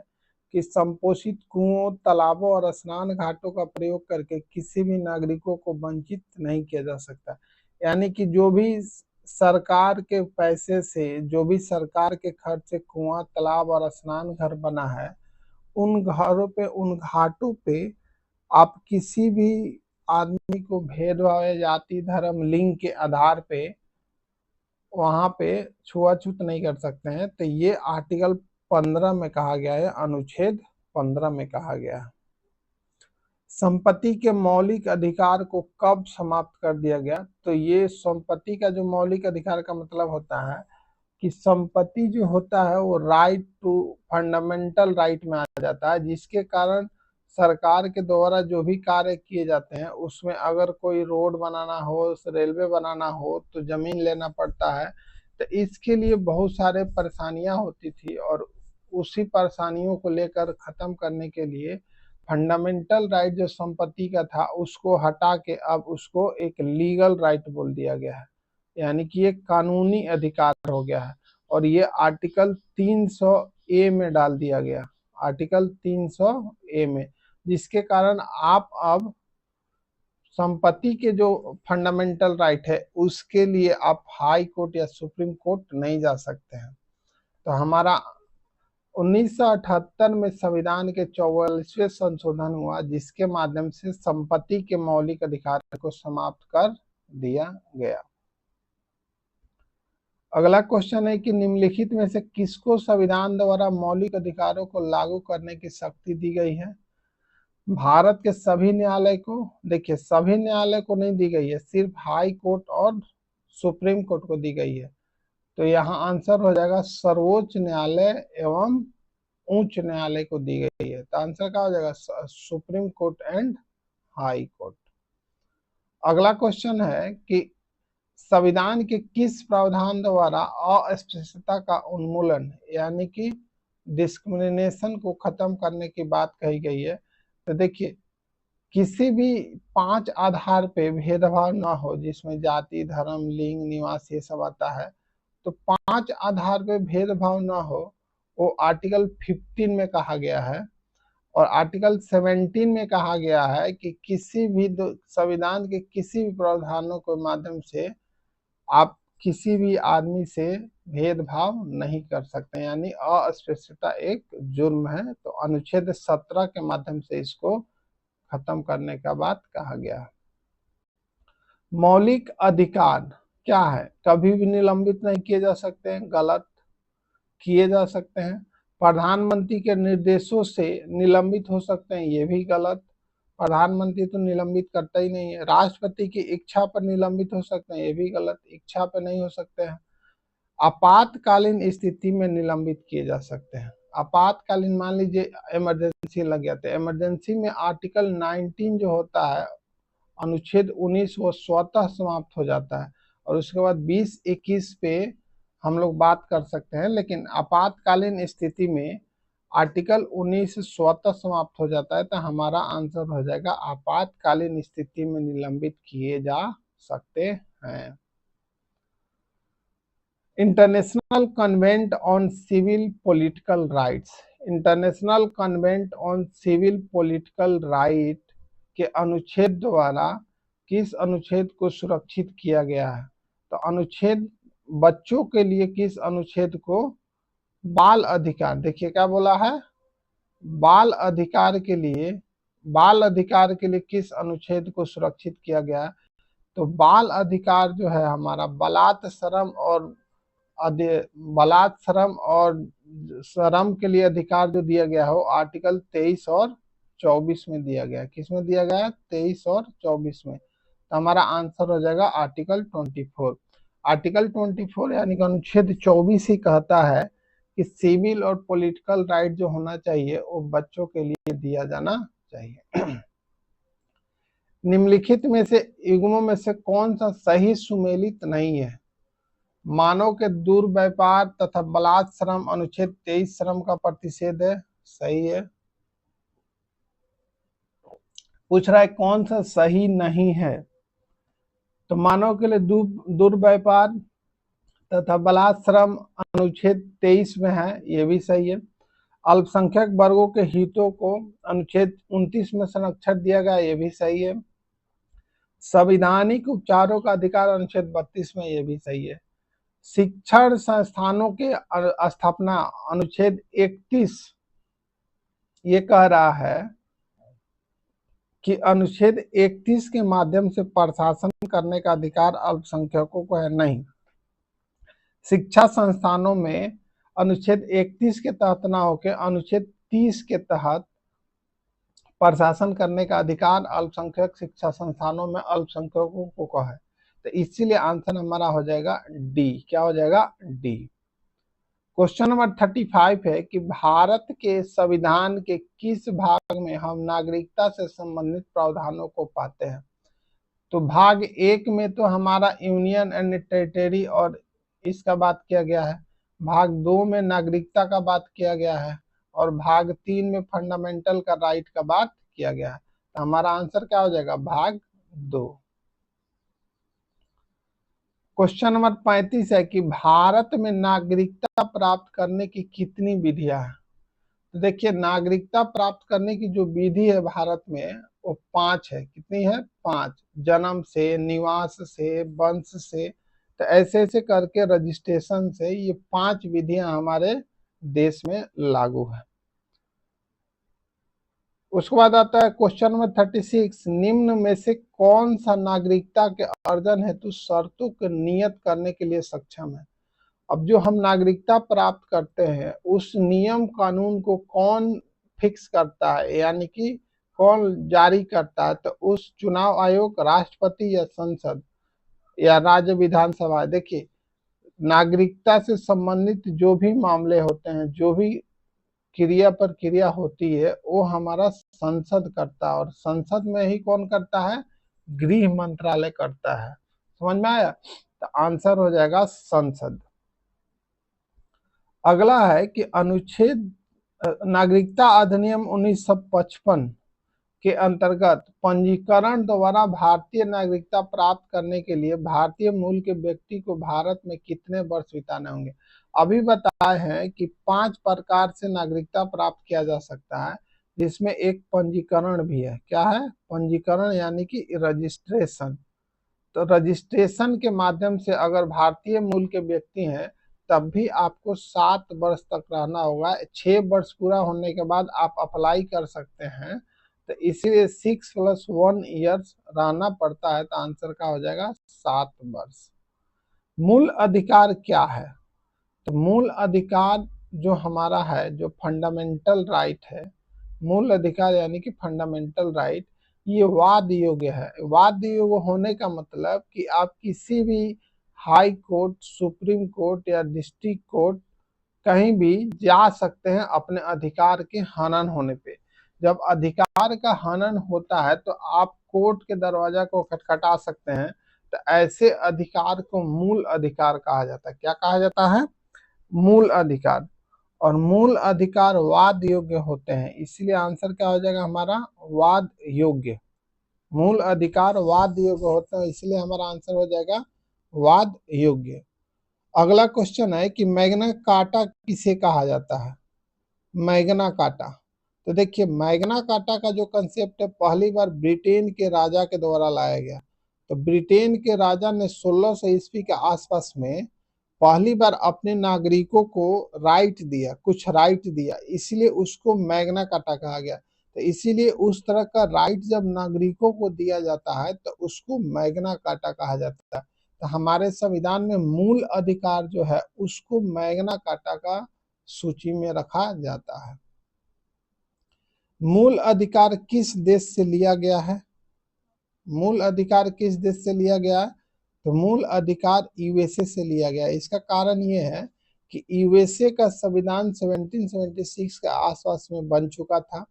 कि संपोषित कुओं, तालाबों और स्नान घाटों का प्रयोग करके किसी भी नागरिकों को वंचित नहीं किया जा सकता। यानी कि जो भी सरकार के पैसे से, जो भी सरकार के खर्च से कुआं, तालाब और स्नान घर बना है, उन घरों पे, उन घाटों पे आप किसी भी आदमी को भेदभाव या जाति, धर्म, लिंग के आधार पे वहां पे छुआछूत नहीं कर सकते हैं। तो ये आर्टिकल 15 में कहा गया है, अनुच्छेद 15 में कहा गया है। संपत्ति के मौलिक अधिकार को कब समाप्त कर दिया गया। तो ये संपत्ति का जो मौलिक अधिकार का मतलब होता है कि संपत्ति जो होता है वो राइट टू फंडामेंटल राइट में आ जाता है, जिसके कारण सरकार के द्वारा जो भी कार्य किए जाते हैं उसमें अगर कोई रोड बनाना हो, रेलवे बनाना हो तो जमीन लेना पड़ता है। तो इसके लिए बहुत सारे परेशानियां होती थी, और उसी परेशानियों को लेकर खत्म करने के लिए फंडामेंटल राइट जो संपत्ति का था उसको हटा के अब उसको एक लीगल राइट बोल दिया गया है, यानी कि ये कानूनी अधिकार हो गया है। और ये आर्टिकल 300A में डाल दिया गया, आर्टिकल 300A में, जिसके कारण आप अब संपत्ति के जो फंडामेंटल राइट है उसके लिए आप हाई कोर्ट या सुप्रीम कोर्ट नहीं जा सकते हैं। तो हमारा 1978 में संविधान के 44वें संशोधन हुआ, जिसके माध्यम से संपत्ति के मौलिक अधिकार को समाप्त कर दिया गया। अगला क्वेश्चन है कि निम्नलिखित में से किसको संविधान द्वारा मौलिक अधिकारों को लागू करने की शक्ति दी गई है। भारत के सभी न्यायालय को, देखिए सभी न्यायालय को नहीं दी गई है, सिर्फ हाई कोर्ट और सुप्रीम कोर्ट को दी गई है। तो यहाँ आंसर हो जाएगा सर्वोच्च न्यायालय एवं उच्च न्यायालय को दी गई है। तो आंसर क्या हो जाएगा, supreme court and high court. अगला क्वेश्चन है कि संविधान के किस प्रावधान द्वारा अस्पृश्यता का उन्मूलन यानी कि डिस्क्रिमिनेशन को खत्म करने की बात कही गई है। तो देखिए, किसी भी 5 आधार पे भेदभाव ना हो, जिसमें जाति, धर्म, लिंग, निवास ये सब आता है, तो 5 आधार पे भेदभाव ना हो, वो आर्टिकल 15 में कहा गया है। और आर्टिकल 17 में कहा गया है कि किसी भी संविधान के किसी भी प्रावधानों के माध्यम से आप किसी भी आदमी से भेदभाव नहीं कर सकते, यानी अस्पृश्यता एक जुर्म है। तो अनुच्छेद 17 के माध्यम से इसको खत्म करने का बात कहा गया है। मौलिक अधिकार क्या है, कभी भी निलंबित नहीं किए जा सकते हैं, गलत, किए जा सकते हैं। प्रधानमंत्री के निर्देशों से निलंबित हो सकते हैं, ये भी गलत, प्रधानमंत्री तो निलंबित करता ही नहीं है। राष्ट्रपति की इच्छा पर निलंबित हो सकते हैं, ये भी गलत, इच्छा पर नहीं हो सकते हैं। आपातकालीन स्थिति में निलंबित किए जा सकते हैं। आपातकालीन, मान लीजिए इमरजेंसी लग गया, तो इमरजेंसी में आर्टिकल 19 जो होता है, अनुच्छेद 19 वो स्वतः समाप्त हो जाता है, और उसके बाद 20-21 पे हम लोग बात कर सकते हैं। लेकिन आपातकालीन स्थिति में आर्टिकल 19 स्वतः समाप्त हो जाता है। तो हमारा आंसर हो जाएगा आपातकालीन स्थिति में निलंबित किए जा सकते हैं। International convent on civil political rights, international convent on civil political right के अनुच्छेद द्वारा किस अनुच्छेद को सुरक्षित किया गया है? तो अनुच्छेद, बच्चों के लिए किस अनुच्छेद को? बाल अधिकार, देखिए क्या बोला है, बाल अधिकार के लिए, बाल अधिकार के लिए किस अनुच्छेद को सुरक्षित किया गया? तो बाल अधिकार जो है हमारा बलात् श्रम और श्रम के लिए अधिकार जो दिया गया हो, आर्टिकल 23 और 24 में दिया गया है। किस में दिया गया है? 23 और 24 में। तो हमारा आंसर हो जाएगा आर्टिकल 24। आर्टिकल 24 यानी कि अनुच्छेद 24 ही कहता है कि सिविल और पॉलिटिकल राइट जो होना चाहिए वो बच्चों के लिए दिया जाना चाहिए। निम्नलिखित में से युग्मों में से कौन सा सही सुमेलित नहीं है? मानव के दुर्व्यापार तथा बलात् श्रम अनुच्छेद 23 श्रम का प्रतिषेध है, सही है। पूछ रहा है कौन सा सही नहीं है? तो मानव के लिए दुर्व्यापार तथा बलात् श्रम अनुच्छेद 23 में है, ये भी सही है। अल्पसंख्यक वर्गों के हितों को अनुच्छेद 29 में संरक्षण दिया गया, ये भी सही है। संवैधानिक उपचारों का अधिकार अनुच्छेद 32 में, ये भी सही है। शिक्षण संस्थानों के स्थापना अनुच्छेद 31 ये कह रहा है कि अनुच्छेद 31 के माध्यम से प्रशासन करने का अधिकार अल्पसंख्यकों को है, नहीं। शिक्षा संस्थानों में अनुच्छेद 31 के तहत ना होकर अनुच्छेद 30 के तहत प्रशासन करने का अधिकार अल्पसंख्यक शिक्षा संस्थानों में अल्पसंख्यकों को है। तो इसीलिए आंसर हमारा हो जाएगा डी। क्या हो जाएगा? डी। क्वेश्चन नंबर 35 है कि भारत के संविधान के किस भाग में हम नागरिकता से संबंधित प्रावधानों को पाते हैं? तो भाग 1 में तो हमारा यूनियन एंड टेरिटरी और इसका बात किया गया है। भाग 2 में नागरिकता का बात किया गया है, और भाग 3 में फंडामेंटल का राइट का बात किया गया है। तो हमारा आंसर क्या हो जाएगा? भाग 2। क्वेश्चन नंबर 35 है कि भारत में नागरिकता प्राप्त करने की कितनी विधियां हैं? तो देखिए, नागरिकता प्राप्त करने की जो विधि है भारत में वो 5 है। कितनी है? 5। जन्म से, निवास से, वंश से, तो ऐसे ऐसे करके रजिस्ट्रेशन से, ये 5 विधियां हमारे देश में लागू है। उसके बाद आता है क्वेश्चन नंबर 36, निम्न में से कौन सा नागरिकता के अर्जन हेतु शर्तों को नियत करने के लिए सक्षम है? अब जो हम नागरिकता प्राप्त करते हैं उस नियम कानून को कौन फिक्स करता है, यानी कि कौन जारी करता है? तो उस चुनाव आयोग, राष्ट्रपति या संसद या राज्य विधानसभा। देखिए, नागरिकता से संबंधित जो भी मामले होते हैं, जो भी क्रिया पर क्रिया होती है, वो हमारा संसद करता है, और संसद में ही कौन करता है? गृह मंत्रालय करता है। समझ में आया? तो आंसर हो जाएगा संसद। अगला है कि अनुच्छेद नागरिकता अधिनियम 1955 के अंतर्गत पंजीकरण द्वारा भारतीय नागरिकता प्राप्त करने के लिए भारतीय मूल के व्यक्ति को भारत में कितने वर्ष बिताने होंगे? अभी बताए हैं कि 5 प्रकार से नागरिकता प्राप्त किया जा सकता है, जिसमें एक पंजीकरण भी है। क्या है? पंजीकरण यानी कि रजिस्ट्रेशन। तो रजिस्ट्रेशन के माध्यम से अगर भारतीय मूल के व्यक्ति हैं, तब भी आपको 7 वर्ष तक रहना होगा। 6 वर्ष पूरा होने के बाद आप अप्लाई कर सकते हैं, तो इसीलिए 6 + 1 ईयर्स रहना पड़ता है। तो आंसर का हो जाएगा 7 वर्ष। मूल अधिकार क्या है? तो मूल अधिकार जो हमारा है, जो फंडामेंटल राइट है, मूल अधिकार यानी कि फंडामेंटल राइट, ये वाद योग्य है। वाद योग्य होने का मतलब कि आप किसी भी हाई कोर्ट, सुप्रीम कोर्ट या डिस्ट्रिक्ट कोर्ट कहीं भी जा सकते हैं अपने अधिकार के हनन होने पे। जब अधिकार का हनन होता है तो आप कोर्ट के दरवाजा को खटखटा सकते हैं। तो ऐसे अधिकार को मूल अधिकार कहा जाता है। क्या कहा जाता है? मूल अधिकार। और मूल अधिकार वाद योग्य होते हैं, इसलिए आंसर क्या हो जाएगा हमारा? वाद योग्य। मूल अधिकार वाद योग्य होते हैं, इसलिए हमारा आंसर हो जाएगा वाद योग्य। अगला क्वेश्चन है कि मैग्ना कार्टा किसे कहा जाता है? Magna carta. तो देखिए, मैग्ना कार्टा का जो कंसेप्ट है, पहली बार ब्रिटेन के राजा के द्वारा लाया गया। तो ब्रिटेन के राजा ने 1600 ईस्वी के आसपास में पहली बार अपने नागरिकों को राइट दिया, कुछ राइट दिया, इसलिए उसको मैग्ना कार्टा कहा गया। तो इसीलिए उस तरह का राइट जब नागरिकों को दिया जाता है तो उसको मैग्ना कार्टा कहा जाता है। तो हमारे संविधान में मूल अधिकार जो है उसको मैग्ना कार्टा का सूची में रखा जाता है। मूल अधिकार किस देश से लिया गया है? मूल अधिकार किस देश से लिया गया है? तो मूल अधिकार यूएसए से लिया गया है। इसका कारण ये है कि यूएसए का संविधान 1776 के आसपास में बन चुका था,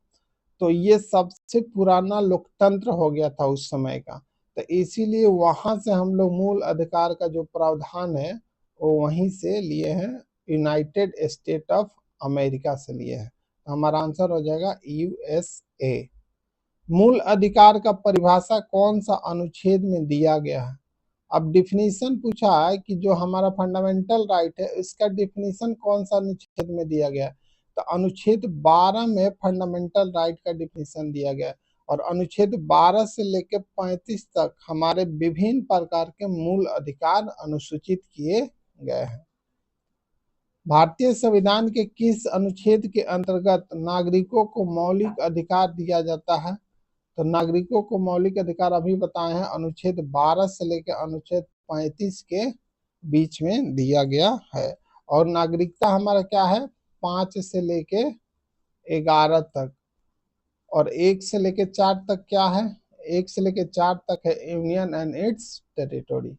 तो ये सबसे पुराना लोकतंत्र हो गया था उस समय का। तो इसीलिए वहां से हम लोग मूल अधिकार का जो प्रावधान है वो वहीं से लिए हैं, यूनाइटेड स्टेट ऑफ अमेरिका से लिए हैं। तो हमारा आंसर हो जाएगा यूएसए। मूल अधिकार का परिभाषा कौन सा अनुच्छेद में दिया गया है? अब डिफिनीशन पूछा है कि जो हमारा फंडामेंटल राइट है इसका डिफिनीशन कौन सा अनुच्छेद में दिया गया है? तो अनुच्छेद 12 में फंडामेंटल राइट का डिफिनीशन दिया गया है, और अनुच्छेद 12 से लेकर 35 तक हमारे विभिन्न प्रकार के मूल अधिकार अनुसूचित किए गए हैं। भारतीय संविधान के किस अनुच्छेद के अंतर्गत नागरिकों को मौलिक अधिकार दिया जाता है? तो नागरिकों को मौलिक अधिकार अभी बताए हैं, अनुच्छेद 12 से लेकर अनुच्छेद 35 के बीच में दिया गया है। और नागरिकता हमारा क्या है? 5 से लेके 11 तक, और 1 से लेके 4 तक क्या है? 1 से लेके 4 तक है यूनियन एंड इट्स टेरिटोरी।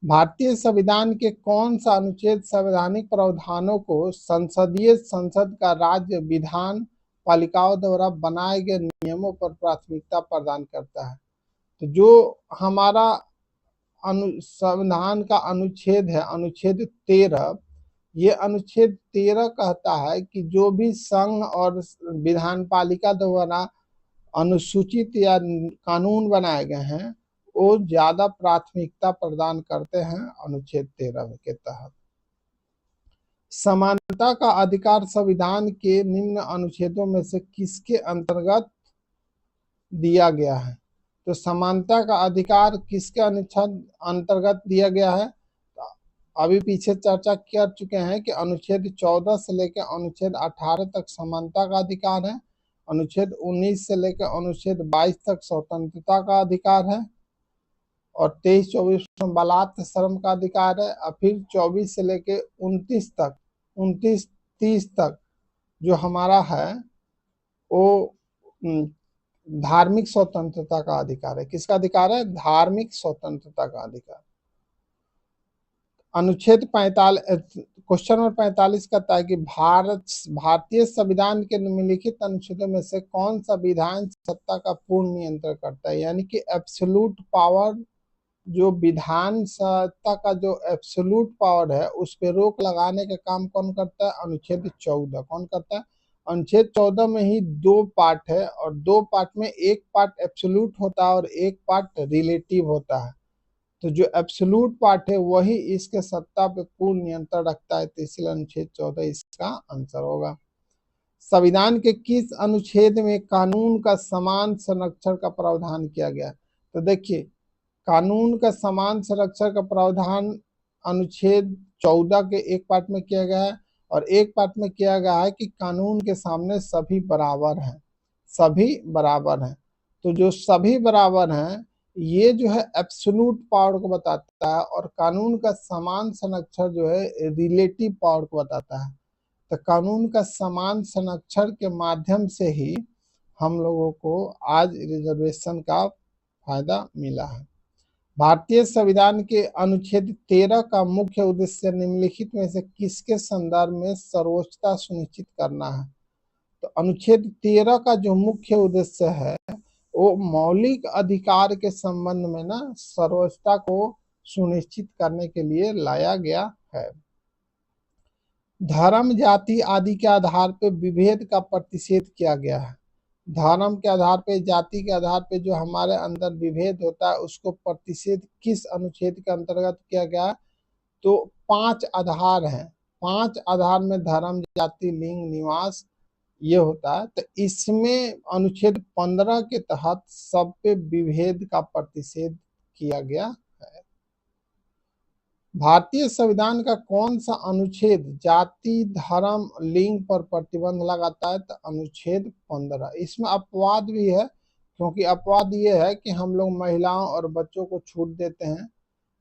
भारतीय संविधान के कौन सा अनुच्छेद संवैधानिक प्रावधानों को संसदीय संसद का राज्य विधान पालिकाओं द्वारा बनाए गए नियमों पर प्राथमिकता प्रदान करता है? तो जो हमारा संविधान का अनुच्छेद है, अनुच्छेद 13, ये अनुच्छेद 13 कहता है कि जो भी संघ और विधान पालिका द्वारा अनुसूचित या कानून बनाए गए हैं वो ज्यादा प्राथमिकता प्रदान करते हैं अनुच्छेद 13 के तहत। समानता का अधिकार संविधान के निम्न अनुच्छेदों में से किसके अंतर्गत दिया गया है? तो समानता का अधिकार किसके अनुच्छेद अंतर्गत दिया गया है? अभी पीछे चर्चा कर चुके हैं कि अनुच्छेद 14 से लेकर अनुच्छेद 18 तक समानता का अधिकार है, अनुच्छेद 19 से लेकर अनुच्छेद 22 तक स्वतंत्रता का अधिकार है, और 23-24 में बलात् श्रम का अधिकार है, और फिर 24 से लेके 29 तक, 29-30 तक जो हमारा है वो धार्मिक स्वतंत्रता का अधिकार है। किसका अधिकार है? धार्मिक स्वतंत्रता का अधिकार। अनुच्छेद 45 क्वेश्चन नंबर 45 कहता है कि भारतीय संविधान के निम्नलिखित अनुच्छेदों में से कौन सा विधान सत्ता का पूर्ण नियंत्रण करता है, यानी कि एब्सोल्यूट पावर, जो विधान सत्ता का जो एब्सोल्यूट पावर है उस पे रोक लगाने का काम कौन करता है? अनुच्छेद 14 कौन करता है? अनुच्छेद 14 में ही दो पार्ट है और दो पार्ट में एक पार्ट एब्सोल्यूट होता है और एक पार्ट रिलेटिव होता है। तो जो एब्सोल्यूट पार्ट है वही इसके सत्ता पे पूर्ण नियंत्रण रखता है, तो इसलिए अनुच्छेद 14 इसका आंसर होगा। संविधान के किस अनुच्छेद में कानून का समान संरक्षण का प्रावधान किया गया? तो देखिए, कानून का समान संरक्षण का प्रावधान अनुच्छेद 14 के एक पार्ट में किया गया है और एक पार्ट में किया गया है कि कानून के सामने सभी बराबर हैं, सभी बराबर हैं। तो जो सभी बराबर हैं ये जो है एब्सोल्यूट पावर को बताता है और कानून का समान संरक्षण जो है रिलेटिव पावर को बताता है। तो कानून का समान संरक्षण के माध्यम से ही हम लोगों को आज रिजर्वेशन का फायदा मिला है। भारतीय संविधान के अनुच्छेद 13 का मुख्य उद्देश्य निम्नलिखित में से किसके संदर्भ में सर्वोच्चता सुनिश्चित करना है? तो अनुच्छेद 13 का जो मुख्य उद्देश्य है वो मौलिक अधिकार के संबंध में ना सर्वोच्चता को सुनिश्चित करने के लिए लाया गया है। धर्म, जाति आदि के आधार पर विभेद का प्रतिषेध किया गया है। धर्म के आधार पे, जाति के आधार पे जो हमारे अंदर विभेद होता है उसको प्रतिषेध किस अनुच्छेद के अंतर्गत किया गया? तो 5 आधार हैं, 5 आधार में धर्म, जाति, लिंग, निवास ये होता है। तो इसमें अनुच्छेद 15 के तहत सब पे विभेद का प्रतिषेध किया गया है। भारतीय संविधान का कौन सा अनुच्छेद जाति, धर्म, लिंग पर प्रतिबंध लगाता है? तो अनुच्छेद 15। इसमें अपवाद भी है, क्योंकि अपवाद ये है कि हम लोग महिलाओं और बच्चों को छूट देते हैं,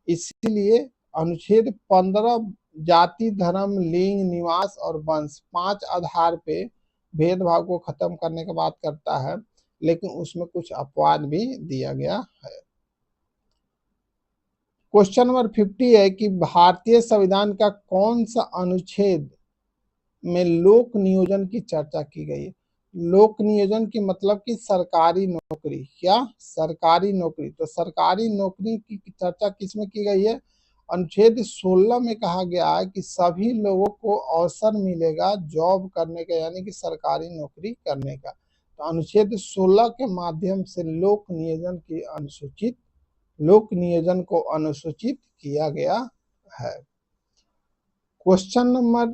इसीलिए अनुच्छेद 15 जाति, धर्म, लिंग, निवास और वंश 5 आधार पे भेदभाव को खत्म करने की बात करता है, लेकिन उसमें कुछ अपवाद भी दिया गया है। क्वेश्चन नंबर 50 है कि भारतीय संविधान का कौन सा अनुच्छेद में लोक नियोजन की चर्चा की गई है? लोक नियोजन की मतलब कि सरकारी नौकरी, क्या सरकारी नौकरी? तो सरकारी नौकरी की चर्चा किसमें की गई है? अनुच्छेद 16 में कहा गया है कि सभी लोगों को अवसर मिलेगा जॉब करने का, यानी कि सरकारी नौकरी करने का। तो अनुच्छेद 16 के माध्यम से लोक नियोजन को अनुसूचित किया गया है। क्वेश्चन नंबर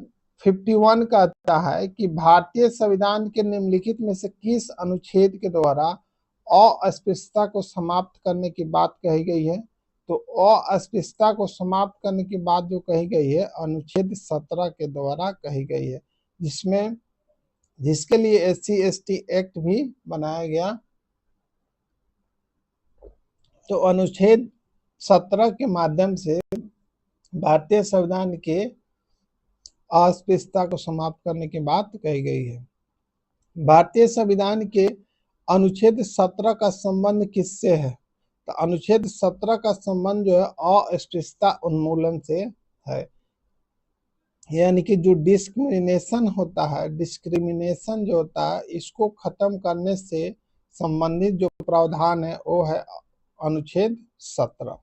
51 कहता है कि भारतीय संविधान के निम्नलिखित में से किस अनुच्छेद के द्वारा अस्पृश्यता को समाप्त करने की बात कही गई है? तो अस्पृश्यता को समाप्त करने की बात जो कही गई है अनुच्छेद 17 के द्वारा कही गई है, जिसके लिए SC/ST एक्ट भी बनाया गया। तो अनुच्छेद 17 के माध्यम से भारतीय संविधान के अस्पृश्यता को समाप्त करने की बात कही गई है। भारतीय संविधान के अनुच्छेद 17 का संबंध किससे है? तो अनुच्छेद 17 का संबंध जो है अस्पृश्यता उन्मूलन से है, यानी कि जो डिस्क्रिमिनेशन जो होता है इसको खत्म करने से संबंधित जो प्रावधान है वो है अनुच्छेद 17।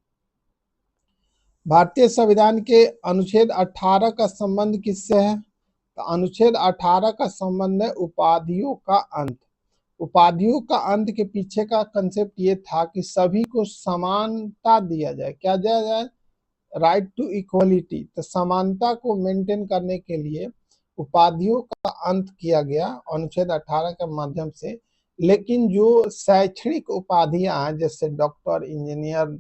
भारतीय संविधान के अनुच्छेद 18 का संबंध किससे है? तो अनुच्छेद 18 का संबंध है उपाधियों का अंत। उपाधियों का अंत के पीछे का कंसेप्ट ये था कि सभी को समानता दिया जाए। क्या दिया जाए? Right to equality. तो समानता को मेंटेन करने के लिए उपाधियों का अंत किया गया अनुच्छेद 18 के माध्यम से। लेकिन जो शैक्षणिक उपाधियां हैं जैसे डॉक्टर, इंजीनियर,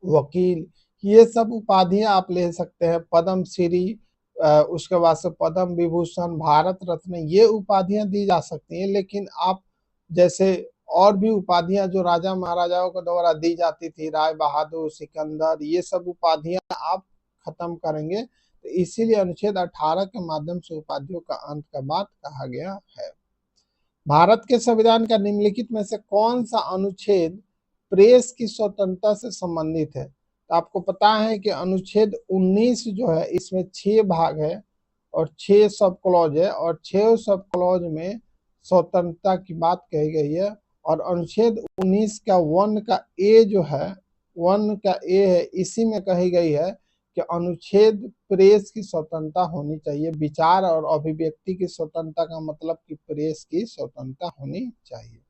वकील, ये सब उपाधियां आप ले सकते हैं। पद्म श्री, उसके बाद से पद्म विभूषण, भारत रत्न, ये उपाधियां दी जा सकती हैं। लेकिन आप जैसे और भी उपाधियां जो राजा महाराजाओं के द्वारा दी जाती थी, राय बहादुर, सिकंदर, ये सब उपाधियां आप खत्म करेंगे। तो इसीलिए अनुच्छेद 18 के माध्यम से उपाधियों का अंत का बात कहा गया है। भारत के संविधान का निम्नलिखित में से कौन सा अनुच्छेद प्रेस की स्वतंत्रता से संबंधित है? आपको पता है कि अनुच्छेद 19 जो है इसमें 6 भाग है और 6 सब क्लॉज है, और 6 सब क्लॉज में स्वतंत्रता की बात कही गई है। और अनुच्छेद 19 का 1 का ए जो है, 1 का ए है, इसी में कही गई है कि अनुच्छेद प्रेस की स्वतंत्रता होनी चाहिए। विचार और अभिव्यक्ति की स्वतंत्रता का मतलब कि प्रेस की स्वतंत्रता होनी चाहिए।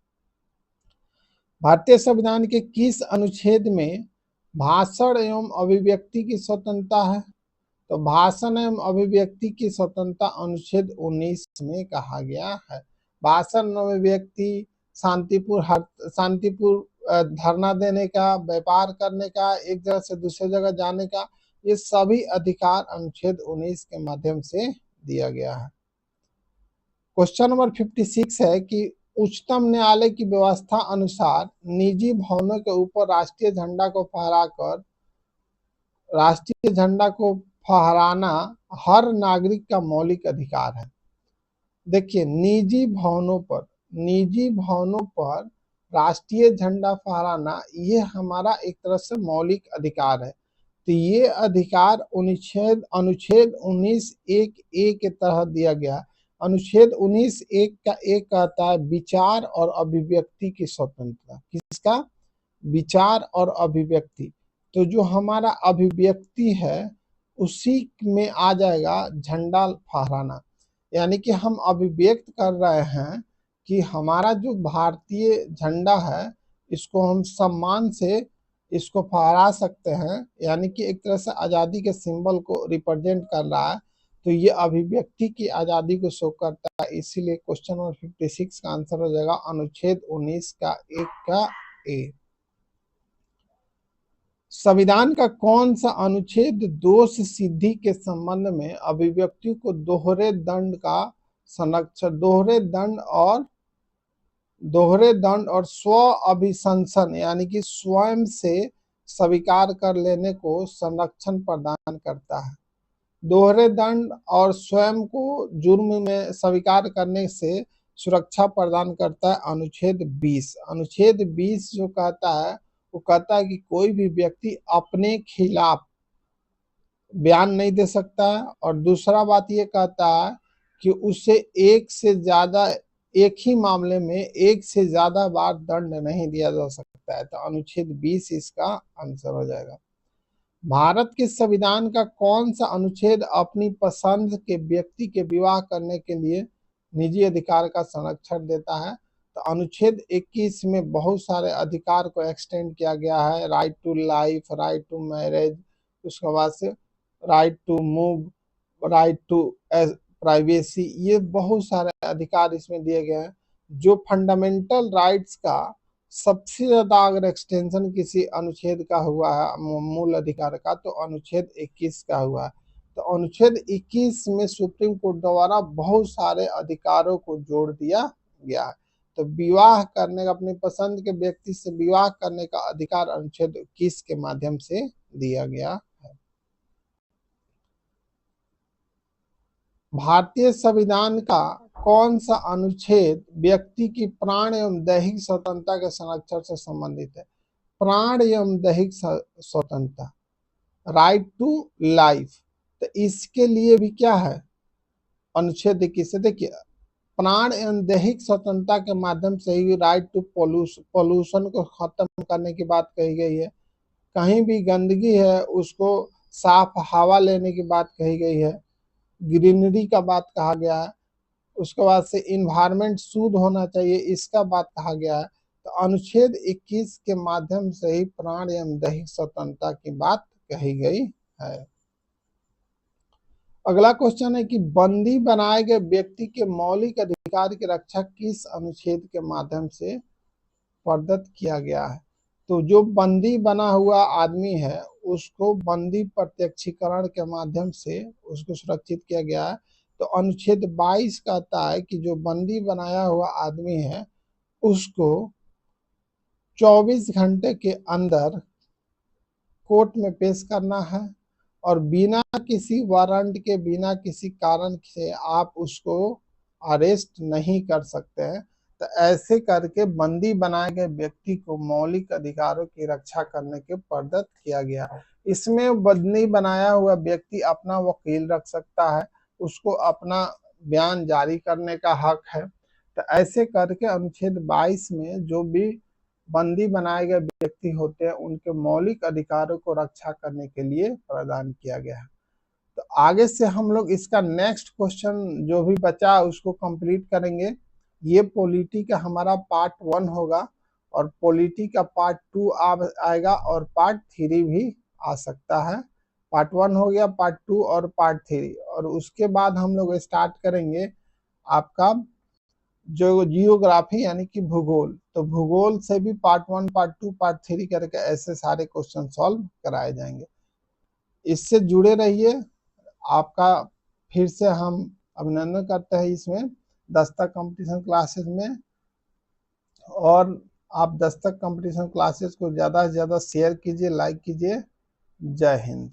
भारतीय संविधान के किस अनुच्छेद में भाषण एवं अभिव्यक्ति की स्वतंत्रता है? तो भाषण एवं अभिव्यक्ति की स्वतंत्रता अनुच्छेद 19 में कहा गया है। भाषण अभिव्यक्ति शांतिपूर्ण धरना देने का, व्यापार करने का, एक जगह से दूसरे जगह जाने का, ये सभी अधिकार अनुच्छेद 19 के माध्यम से दिया गया है। क्वेश्चन नंबर 56 है कि उच्चतम न्यायालय की व्यवस्था अनुसार निजी भवनों के ऊपर राष्ट्रीय झंडा को फहराना हर नागरिक का मौलिक अधिकार है। देखिए, निजी भवनों पर राष्ट्रीय झंडा फहराना ये हमारा एक तरह से मौलिक अधिकार है। तो ये अधिकार अनुच्छेद 19(1)(a) के तहत दिया गया। अनुच्छेद 19(1) का एक कहता है विचार और अभिव्यक्ति की स्वतंत्रता। किसका? विचार और अभिव्यक्ति। तो जो हमारा अभिव्यक्ति है उसी में आ जाएगा झंडा फहराना, यानी कि हम अभिव्यक्त कर रहे हैं कि हमारा जो भारतीय झंडा है इसको हम सम्मान से इसको फहरा सकते हैं, यानी कि एक तरह से आज़ादी के सिंबल को रिप्रेजेंट कर रहा है। तो ये अभिव्यक्ति की आज़ादी को शो करता है। इसीलिए क्वेश्चन नंबर 56 का आंसर हो जाएगा अनुच्छेद 19 का 1 का ए। संविधान का कौन सा अनुच्छेद दोष सिद्धि के संबंध में अभिव्यक्ति को दोहरे दंड और स्व अभिशंसन यानी कि स्वयं से स्वीकार कर लेने को संरक्षण प्रदान करता है। दोहरे दंड और स्वयं को जुर्म में स्वीकार करने से सुरक्षा प्रदान करता है अनुच्छेद 20। अनुच्छेद 20 जो कहता है वो कहता है कि कोई भी व्यक्ति अपने खिलाफ बयान नहीं दे सकता है, और दूसरा बात ये कहता है कि उसे एक ही मामले में एक से ज्यादा बार दंड नहीं दिया जा सकता है। तो अनुच्छेद 20 इसका आंसर हो जाएगा। भारत के संविधान का कौन सा अनुच्छेद अपनी पसंद के व्यक्ति के विवाह करने के लिए निजी अधिकार का संरक्षण देता है? तो अनुच्छेद 21 में बहुत सारे अधिकार को एक्सटेंड किया गया है। Right to life, right to marriage, उसके बाद से right to move, right to privacy, ये बहुत सारे अधिकार इसमें दिए गए हैं। जो फंडामेंटल राइट्स का सबसे ज्यादा अगर एक्सटेंशन किसी अनुच्छेद का हुआ है मूल अधिकार का, तो अनुच्छेद 21 का हुआ है। तो अनुच्छेद 21 में सुप्रीम कोर्ट द्वारा बहुत सारे अधिकारों को जोड़ दिया गया है। तो विवाह करने का, अपनी पसंद के व्यक्ति से विवाह करने का अधिकार अनुच्छेद 21 के माध्यम से दिया गया है। भारतीय संविधान का कौन सा अनुच्छेद व्यक्ति की प्राण एवं दैहिक स्वतंत्रता के संरक्षण से संबंधित है? प्राण एवं दैहिक स्वतंत्रता, राइट टू लाइफ। तो इसके लिए भी क्या है अनुच्छेद 21 से? देखिए, प्राण एवं दैहिक स्वतंत्रता के माध्यम से ही राइट टू पॉल्यूशन को खत्म करने की बात कही गई है। कहीं भी गंदगी है उसको साफ हवा लेने की बात कही गई है। ग्रीनरी का बात कहा गया है। उसके बाद से इन्वायरमेंट शुद्ध होना चाहिए, इसका बात कहा गया है। तो अनुच्छेद 21 के माध्यम से ही प्राण एवं दैहिक स्वतंत्रता की बात कही गई है। अगला क्वेश्चन है कि बंदी बनाए गए व्यक्ति के मौलिक अधिकार की रक्षा किस अनुच्छेद के माध्यम से प्रदत्त किया गया है? तो जो बंदी बना हुआ आदमी है उसको बंदी प्रत्यक्षीकरण के माध्यम से उसको सुरक्षित किया गया है। तो अनुच्छेद 22 कहता है कि जो बंदी बनाया हुआ आदमी है उसको 24 घंटे के अंदर कोर्ट में पेश करना है, और बिना किसी वारंट के, बिना किसी कारण से आप उसको अरेस्ट नहीं कर सकते हैं। तो ऐसे करके बंदी बनाए गए व्यक्ति को मौलिक अधिकारों की रक्षा करने के प्रदत्त किया गया। इसमें बंदी बनाया हुआ व्यक्ति अपना वकील रख सकता है, उसको अपना बयान जारी करने का हक है। तो ऐसे करके अनुच्छेद 22 में जो भी बंदी बनाए गए व्यक्ति होते हैं उनके मौलिक अधिकारों को रक्षा करने के लिए प्रदान किया गया है। तो आगे से हम लोग इसका नेक्स्ट क्वेश्चन जो भी बचा उसको कंप्लीट करेंगे। ये पॉलिटी का हमारा पार्ट 1 होगा और पॉलिटी का पार्ट 2 आएगा और पार्ट 3 भी आ सकता है। पार्ट 1 हो गया, पार्ट 2 और पार्ट 3, और उसके बाद हम लोग स्टार्ट करेंगे आपका जो जियोग्राफी यानी कि भूगोल। तो भूगोल से भी पार्ट 1, पार्ट 2, पार्ट 3 करके ऐसे सारे क्वेश्चन सॉल्व कराए जाएंगे। इससे जुड़े रहिए। आपका फिर से हम अभिनंदन करते हैं इसमें दस्तक कंपटीशन क्लासेस में, और आप दस्तक कंपटीशन क्लासेस को ज़्यादा से ज़्यादा शेयर कीजिए, लाइक कीजिए। जय हिंद।